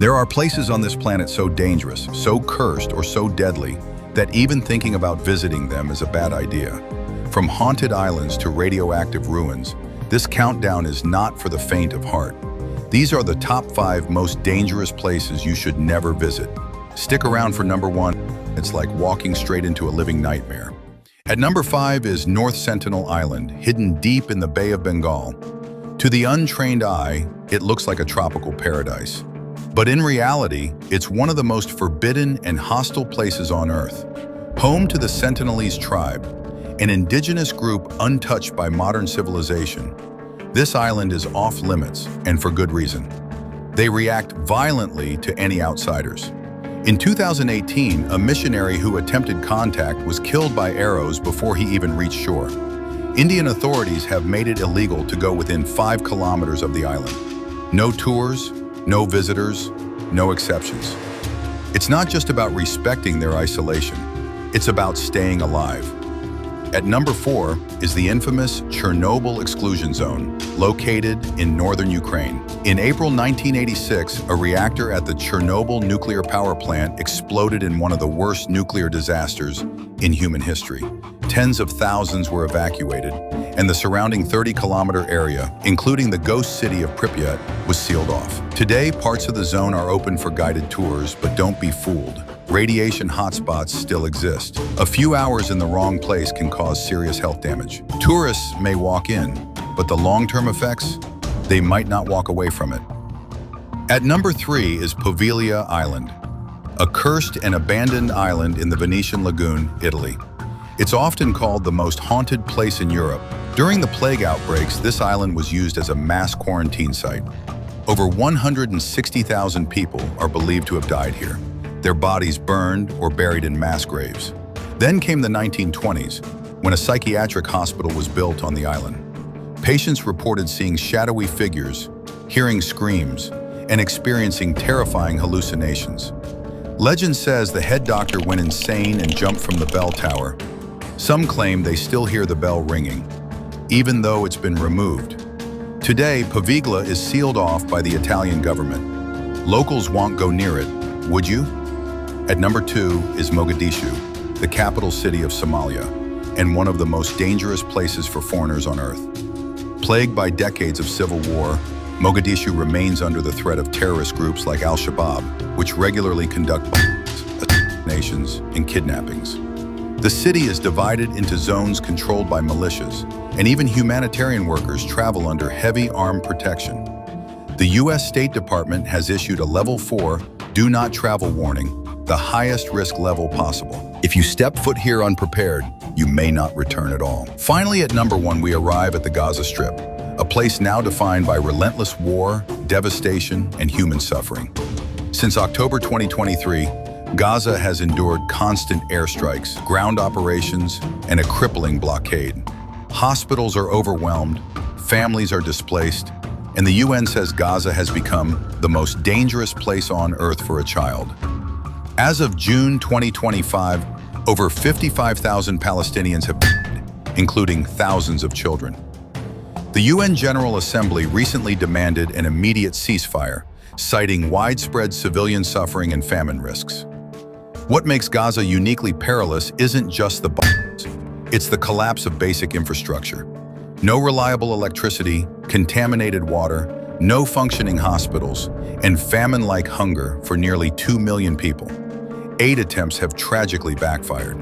There are places on this planet so dangerous, so cursed, or so deadly that even thinking about visiting them is a bad idea. From haunted islands to radioactive ruins, this countdown is not for the faint of heart. These are the top 5 most dangerous places you should never visit. Stick around for number 1. It's like walking straight into a living nightmare. At number 5 is North Sentinel Island, hidden deep in the Bay of Bengal. To the untrained eye, it looks like a tropical paradise. But in reality, it's one of the most forbidden and hostile places on Earth. Home to the Sentinelese tribe, an indigenous group untouched by modern civilization. This island is off limits, and for good reason. They react violently to any outsiders. In 2018, a missionary who attempted contact was killed by arrows before he even reached shore. Indian authorities have made it illegal to go within 5 kilometers of the island. No tours, no visitors, no exceptions. It's not just about respecting their isolation, it's about staying alive. At number 4 is the infamous Chernobyl exclusion zone, located in northern Ukraine. In April 1986, a reactor at the Chernobyl nuclear power plant exploded in one of the worst nuclear disasters in human history. Tens of thousands were evacuated, and the surrounding 30-kilometer area, including the ghost city of Pripyat, was sealed off. Today, parts of the zone are open for guided tours, but don't be fooled. Radiation hotspots still exist. A few hours in the wrong place can cause serious health damage. Tourists may walk in, but the long-term effects, they might not walk away from it. At number 3 is Poveglia Island, a cursed and abandoned island in the Venetian Lagoon, Italy. It's often called the most haunted place in Europe. During the plague outbreaks, this island was used as a mass quarantine site. Over 160,000 people are believed to have died here, their bodies burned or buried in mass graves. Then came the 1920s, when a psychiatric hospital was built on the island. Patients reported seeing shadowy figures, hearing screams, and experiencing terrifying hallucinations. Legend says the head doctor went insane and jumped from the bell tower. Some claim they still hear the bell ringing, even though it's been removed. Today, Poveglia is sealed off by the Italian government. Locals won't go near it, would you? At number 2 is Mogadishu, the capital city of Somalia, and one of the most dangerous places for foreigners on Earth. Plagued by decades of civil war, Mogadishu remains under the threat of terrorist groups like Al-Shabaab, which regularly conduct assassinations and kidnappings. The city is divided into zones controlled by militias, and even humanitarian workers travel under heavy armed protection. The U.S. State Department has issued a level 4 do not travel warning, the highest risk level possible. If you step foot here unprepared, you may not return at all. Finally, at number 1, we arrive at the Gaza Strip, a place now defined by relentless war, devastation, and human suffering. Since October 2023, Gaza has endured constant airstrikes, ground operations, and a crippling blockade. Hospitals are overwhelmed, families are displaced, and the UN says Gaza has become the most dangerous place on Earth for a child. As of June 2025, over 55,000 Palestinians have died, including thousands of children. The UN General Assembly recently demanded an immediate ceasefire, citing widespread civilian suffering and famine risks. What makes Gaza uniquely perilous isn't just the bombs, it's the collapse of basic infrastructure. No reliable electricity, contaminated water, no functioning hospitals, and famine-like hunger for nearly 2 million people. Aid attempts have tragically backfired.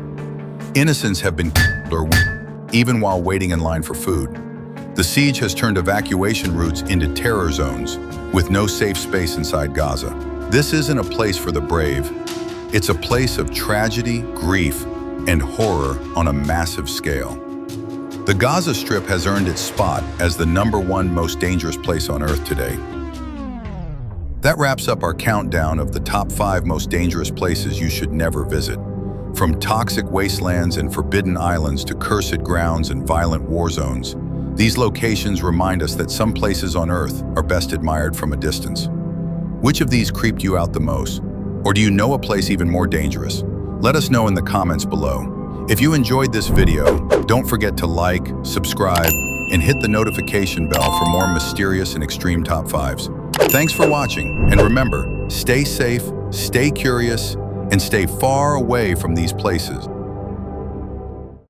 Innocents have been killed or wounded, even while waiting in line for food. The siege has turned evacuation routes into terror zones, with no safe space inside Gaza. This isn't a place for the brave. It's a place of tragedy, grief, and horror on a massive scale. The Gaza Strip has earned its spot as the number 1 most dangerous place on Earth today. That wraps up our countdown of the top 5 most dangerous places you should never visit. From toxic wastelands and forbidden islands to cursed grounds and violent war zones, these locations remind us that some places on Earth are best admired from a distance. Which of these creeped you out the most? Or do you know a place even more dangerous? Let us know in the comments below. If you enjoyed this video, don't forget to like, subscribe, and hit the notification bell for more mysterious and extreme top 5s. Thanks for watching, and remember, Stay safe, stay curious, and stay far away from these places.